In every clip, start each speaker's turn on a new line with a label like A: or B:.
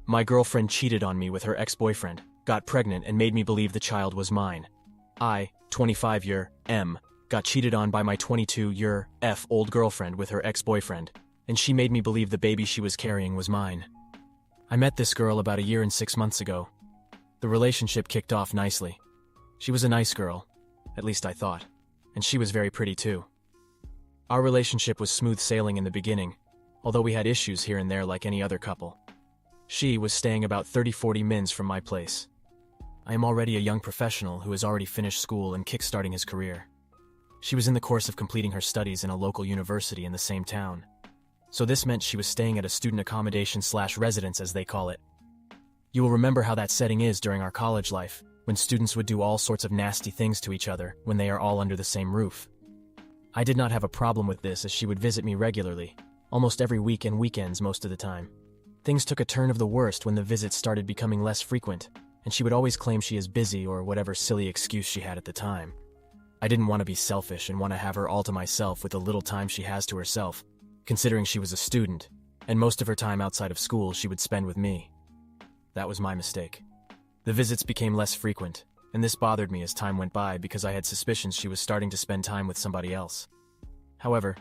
A: My girlfriend cheated on me with her ex-boyfriend, got pregnant and made me believe the child was mine. I, 25-year M, got cheated on by my 22-year F old girlfriend with her ex-boyfriend, and she made me believe the baby she was carrying was mine. I met this girl about a year and 6 months ago. The relationship kicked off nicely. She was a nice girl, at least I thought, and she was very pretty too. Our relationship was smooth sailing in the beginning, although we had issues here and there like any other couple. She was staying about 30-40 minutes from my place. I am already a young professional who has already finished school and kickstarting his career. She was in the course of completing her studies in a local university in the same town. So this meant she was staying at a student accommodation/residence, as they call it. You will remember how that setting is during our college life, when students would do all sorts of nasty things to each other when they are all under the same roof. I did not have a problem with this, as she would visit me regularly, almost every week and weekends most of the time. Things took a turn of the worst when the visits started becoming less frequent, and she would always claim she is busy or whatever silly excuse she had at the time. I didn't want to be selfish and want to have her all to myself with the little time she has to herself, considering she was a student, and most of her time outside of school she would spend with me. That was my mistake. The visits became less frequent, and this bothered me as time went by because I had suspicions she was starting to spend time with somebody else. However,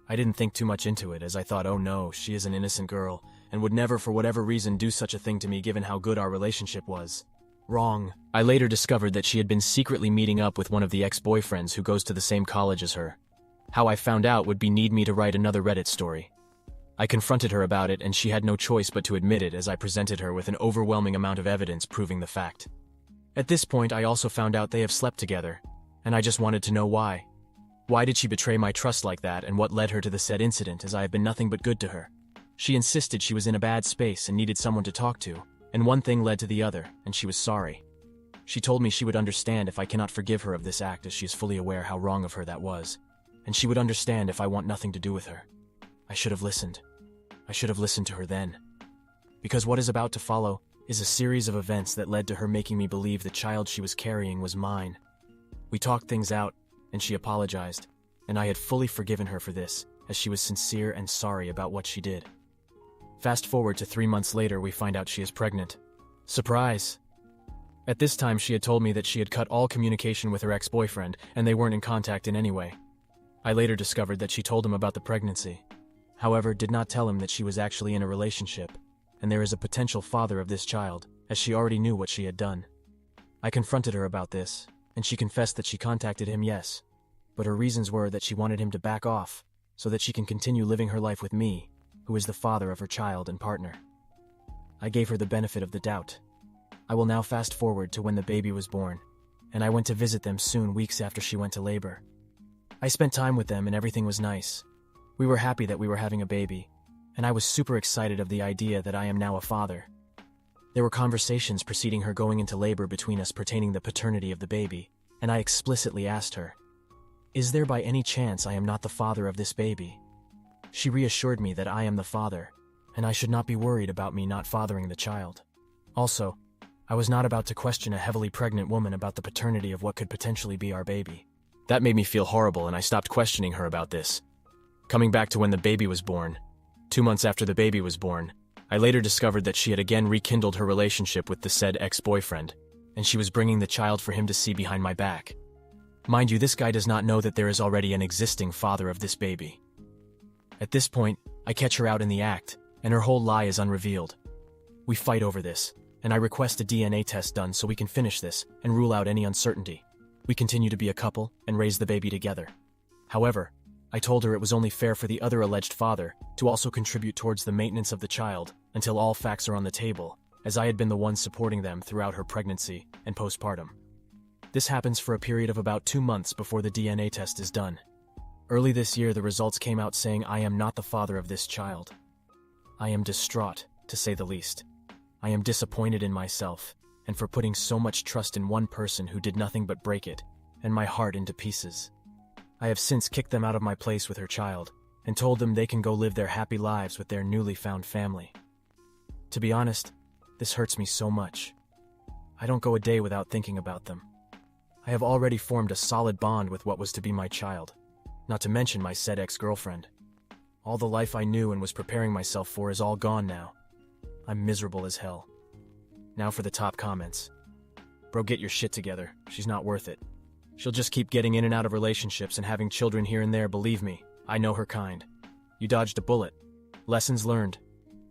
A: I didn't think too much into it, as I thought, oh no, she is an innocent girl, and would never for whatever reason do such a thing to me given how good our relationship was. Wrong. I later discovered that she had been secretly meeting up with one of the ex-boyfriends who goes to the same college as her. How I found out would need me to write another Reddit story. I confronted her about it, and she had no choice but to admit it, as I presented her with an overwhelming amount of evidence proving the fact. At this point, I also found out they have slept together, and I just wanted to know why. Why did she betray my trust like that, and what led her to the said incident, as I have been nothing but good to her? She insisted she was in a bad space and needed someone to talk to, and one thing led to the other, and she was sorry. She told me she would understand if I cannot forgive her of this act, as she is fully aware how wrong of her that was, and she would understand if I want nothing to do with her. I should have listened. I should have listened to her then. Because what is about to follow is a series of events that led to her making me believe the child she was carrying was mine. We talked things out, and she apologized, and I had fully forgiven her for this, as she was sincere and sorry about what she did. Fast forward to 3 months later, we find out she is pregnant. Surprise! At this time, she had told me that she had cut all communication with her ex-boyfriend, and they weren't in contact in any way. I later discovered that she told him about the pregnancy. However, did not tell him that she was actually in a relationship, and there is a potential father of this child, as she already knew what she had done. I confronted her about this, and she confessed that she contacted him, yes, but her reasons were that she wanted him to back off, so that she can continue living her life with me, who is the father of her child and partner. I gave her the benefit of the doubt. I will now fast forward to when the baby was born, and I went to visit them soon, weeks after she went to labor. I spent time with them and everything was nice. We were happy that we were having a baby, and I was super excited of the idea that I am now a father. There were conversations preceding her going into labor between us pertaining the paternity of the baby, and I explicitly asked her, "Is there by any chance I am not the father of this baby?" She reassured me that I am the father, and I should not be worried about me not fathering the child. Also, I was not about to question a heavily pregnant woman about the paternity of what could potentially be our baby. That made me feel horrible, and I stopped questioning her about this. Coming back to when the baby was born, 2 months after the baby was born, I later discovered that she had again rekindled her relationship with the said ex-boyfriend, and she was bringing the child for him to see behind my back. Mind you, this guy does not know that there is already an existing father of this baby. At this point, I catch her out in the act, and her whole lie is unrevealed. We fight over this, and I request a DNA test done so we can finish this and rule out any uncertainty. We continue to be a couple and raise the baby together. However, I told her it was only fair for the other alleged father to also contribute towards the maintenance of the child until all facts are on the table, as I had been the one supporting them throughout her pregnancy and postpartum. This happens for a period of about 2 months before the DNA test is done. Early this year, the results came out saying I am not the father of this child. I am distraught, to say the least. I am disappointed in myself, and for putting so much trust in one person who did nothing but break it, and my heart into pieces. I have since kicked them out of my place with her child, and told them they can go live their happy lives with their newly found family. To be honest, this hurts me so much. I don't go a day without thinking about them. I have already formed a solid bond with what was to be my child, not to mention my said ex-girlfriend. All the life I knew and was preparing myself for is all gone now. I'm miserable as hell. Now for the top comments. Bro, get your shit together. She's not worth it. She'll just keep getting in and out of relationships and having children here and there, believe me. I know her kind. You dodged a bullet. Lessons learned.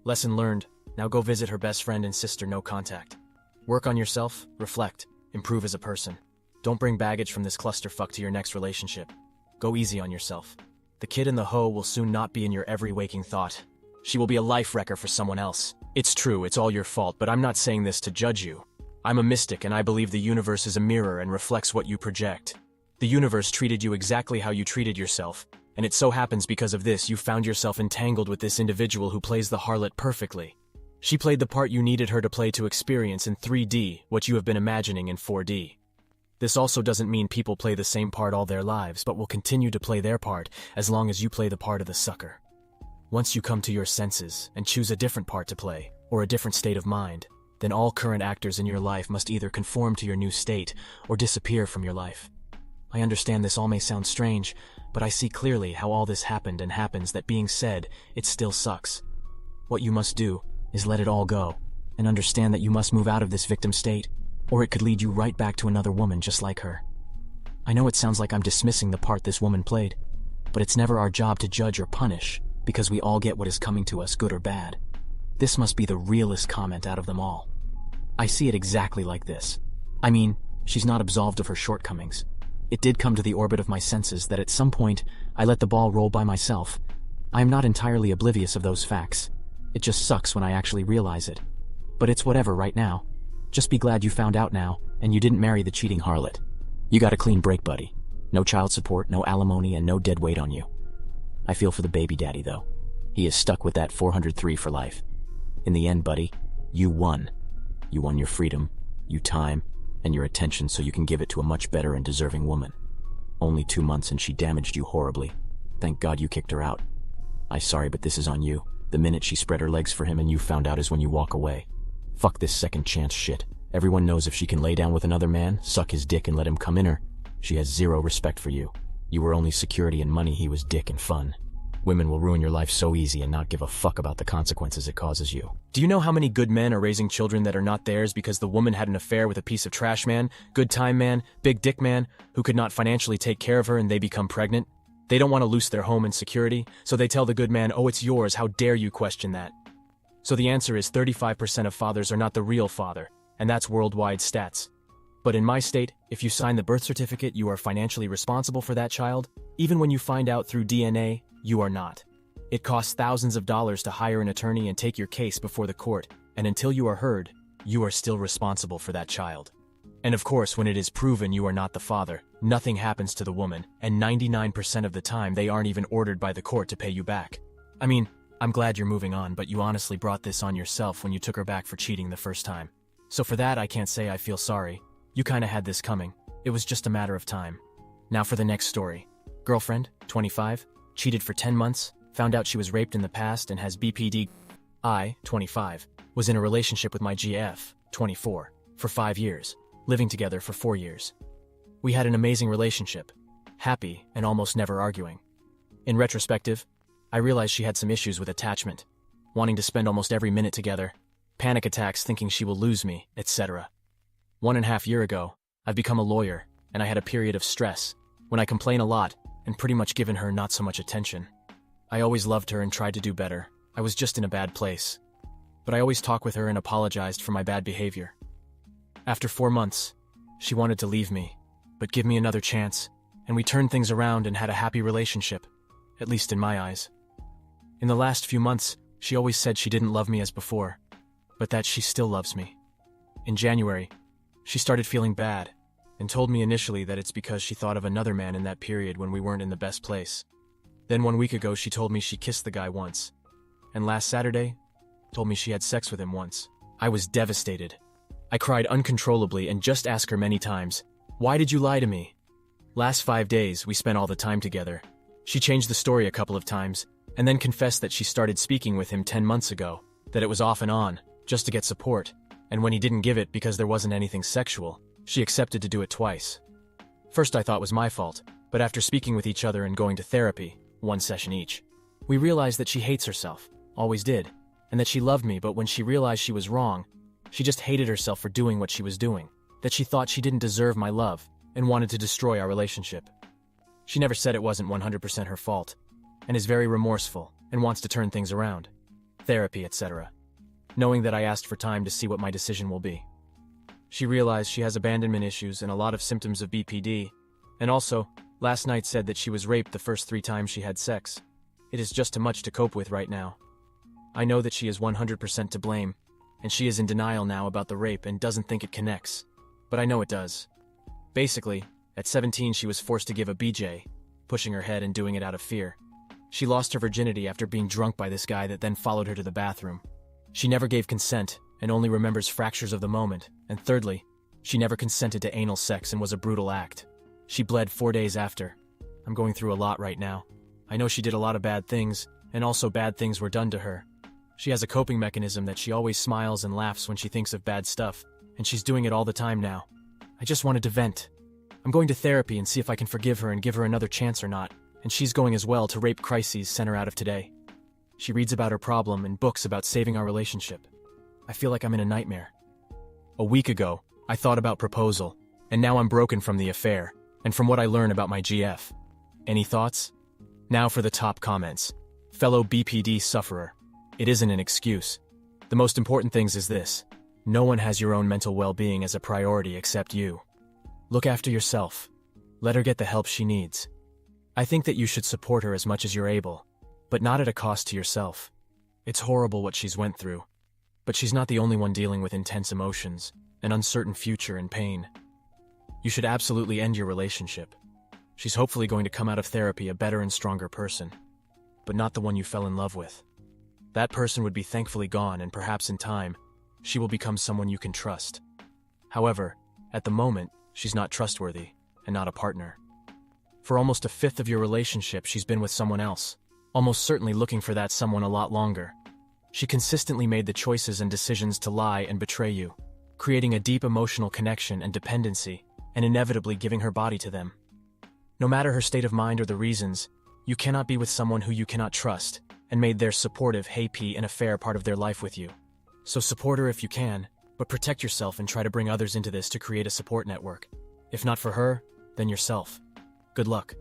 A: Lesson learned. Now go visit her best friend and sister, no contact. Work on yourself, reflect, improve as a person. Don't bring baggage from this clusterfuck to your next relationship. Go easy on yourself. The kid in the hoe will soon not be in your every waking thought. She will be a life wrecker for someone else. It's true, it's all your fault, but I'm not saying this to judge you. I'm a mystic and I believe the universe is a mirror and reflects what you project. The universe treated you exactly how you treated yourself, and it so happens because of this you found yourself entangled with this individual who plays the harlot perfectly. She played the part you needed her to play to experience in 3D what you have been imagining in 4D. This also doesn't mean people play the same part all their lives, but will continue to play their part as long as you play the part of the sucker. Once you come to your senses and choose a different part to play, or a different state of mind, then all current actors in your life must either conform to your new state or disappear from your life. I understand this all may sound strange, but I see clearly how all this happened and happens. That being said, it still sucks. What you must do is let it all go, and understand that you must move out of this victim state, or it could lead you right back to another woman just like her. I know it sounds like I'm dismissing the part this woman played, but it's never our job to judge or punish, because we all get what is coming to us, good or bad. This must be the realest comment out of them all. I see it exactly like this. I mean, she's not absolved of her shortcomings. It did come to the orbit of my senses that at some point I let the ball roll by myself. I am not entirely oblivious of those facts. It just sucks when I actually realize it. But it's whatever right now. Just be glad you found out now, and you didn't marry the cheating harlot. You got a clean break, buddy. No child support, no alimony, and no dead weight on you. I feel for the baby daddy, though. He is stuck with that 403 for life. In the end, buddy, you won. You won your freedom, your time, and your attention so you can give it to a much better and deserving woman. Only 2 months and she damaged you horribly. Thank God you kicked her out. I'm sorry, but this is on you. The minute she spread her legs for him and you found out is when you walk away. Fuck this second chance shit. Everyone knows if she can lay down with another man, suck his dick and let him come in her, she has zero respect for you. You were only security and money, he was dick and fun. Women will ruin your life so easy and not give a fuck about the consequences it causes you. Do you know how many good men are raising children that are not theirs because the woman had an affair with a piece of trash man, good time man, big dick man, who could not financially take care of her and they become pregnant? They don't want to lose their home and security, so they tell the good man, oh, it's yours, how dare you question that? So the answer is 35% of fathers are not the real father, and that's worldwide stats. But in my state, if you sign the birth certificate, you are financially responsible for that child. Even when you find out through DNA, you are not. It costs thousands of dollars to hire an attorney and take your case before the court, and until you are heard, you are still responsible for that child. And of course, when it is proven you are not the father, nothing happens to the woman, and 99% of the time they aren't even ordered by the court to pay you back. I mean, I'm glad you're moving on, but you honestly brought this on yourself when you took her back for cheating the first time. So for that, I can't say I feel sorry. You kinda had this coming. It was just a matter of time. Now for the next story. Girlfriend, 25, cheated for 10 months, found out she was raped in the past and has BPD. I, 25, was in a relationship with my GF, 24, for 5 years, living together for 4 years. We had an amazing relationship, happy and almost never arguing. In retrospective, I realized she had some issues with attachment, wanting to spend almost every minute together, panic attacks thinking she will lose me, etc. 1.5 years ago, I've become a lawyer, and I had a period of stress, when I complain a lot, and pretty much given her not so much attention. I always loved her and tried to do better. I was just in a bad place. But I always talked with her and apologized for my bad behavior. After 4 months, she wanted to leave me, but give me another chance, and we turned things around and had a happy relationship, at least in my eyes. In the last few months, she always said she didn't love me as before, but that she still loves me. In January, she started feeling bad, and told me initially that it's because she thought of another man in that period when we weren't in the best place. Then 1 week ago she told me she kissed the guy once, and last Saturday, told me she had sex with him once. I was devastated. I cried uncontrollably and just asked her many times, why did you lie to me? Last 5 days, we spent all the time together. She changed the story a couple of times, and then confessed that she started speaking with him 10 months ago, that it was off and on, just to get support, and when he didn't give it because there wasn't anything sexual, she accepted to do it twice. First I thought it was my fault, but after speaking with each other and going to therapy, 1 session each, we realized that she hates herself, always did. and that she loved me, but when she realized she was wrong, she just hated herself for doing what she was doing, that she thought she didn't deserve my love and wanted to destroy our relationship. She never said it wasn't 100% her fault, and is very remorseful and wants to turn things around. Therapy, etc. Knowing that I asked for time to see what my decision will be. She realized she has abandonment issues and a lot of symptoms of BPD, and also, last night said that she was raped the first 3 times she had sex. It is just too much to cope with right now. I know that she is 100% to blame, and she is in denial now about the rape and doesn't think it connects. But I know it does. Basically, at 17 she was forced to give a BJ, pushing her head and doing it out of fear. She lost her virginity after being drunk by this guy that then followed her to the bathroom. She never gave consent and only remembers fractures of the moment. And thirdly, she never consented to anal sex and was a brutal act. She bled 4 days after. I'm going through a lot right now. I know she did a lot of bad things, and also bad things were done to her. She has a coping mechanism that she always smiles and laughs when she thinks of bad stuff, and she's doing it all the time now. I just wanted to vent. I'm going to therapy and see if I can forgive her and give her another chance or not, and she's going as well to Rape Crises Center out of today. She reads about her problem and books about saving our relationship. I feel like I'm in a nightmare. A week ago, I thought about proposal, and now I'm broken from the affair, and from what I learn about my GF. Any thoughts? Now for the top comments. Fellow BPD sufferer. It isn't an excuse. The most important things is this. No one has your own mental well-being as a priority except you. Look after yourself. Let her get the help she needs. I think that you should support her as much as you're able, but not at a cost to yourself. It's horrible what she's went through, but she's not the only one dealing with intense emotions, an uncertain future and pain. You should absolutely end your relationship. She's hopefully going to come out of therapy a better and stronger person, but not the one you fell in love with. That person would be thankfully gone, and perhaps in time, she will become someone you can trust. However, at the moment, she's not trustworthy and not a partner. For almost a fifth of your relationship, she's been with someone else, almost certainly looking for that someone a lot longer. She consistently made the choices and decisions to lie and betray you, creating a deep emotional connection and dependency, and inevitably giving her body to them. No matter her state of mind or the reasons, you cannot be with someone who you cannot trust, and made their supportive, happy, and affair part of their life with you. So support her if you can, but protect yourself and try to bring others into this to create a support network. If not for her, then yourself. Good luck.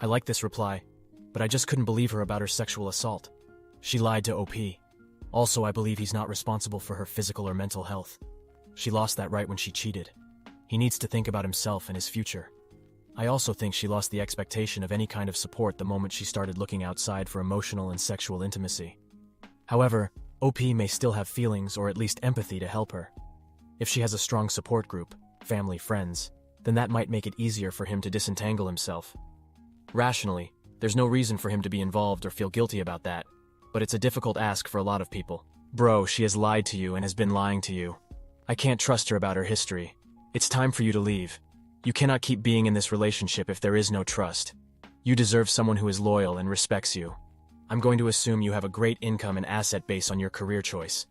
A: I like this reply, but I just couldn't believe her about her sexual assault. She lied to OP. Also, I believe he's not responsible for her physical or mental health. She lost that right when she cheated. He needs to think about himself and his future. I also think she lost the expectation of any kind of support the moment she started looking outside for emotional and sexual intimacy. However, OP may still have feelings or at least empathy to help her. If she has a strong support group, family, friends, then that might make it easier for him to disentangle himself. Rationally, there's no reason for him to be involved or feel guilty about that, but it's a difficult ask for a lot of people. Bro, she has lied to you and has been lying to you. I can't trust her about her history. It's time for you to leave. You cannot keep being in this relationship if there is no trust. You deserve someone who is loyal and respects you. I'm going to assume you have a great income and asset base on your career choice.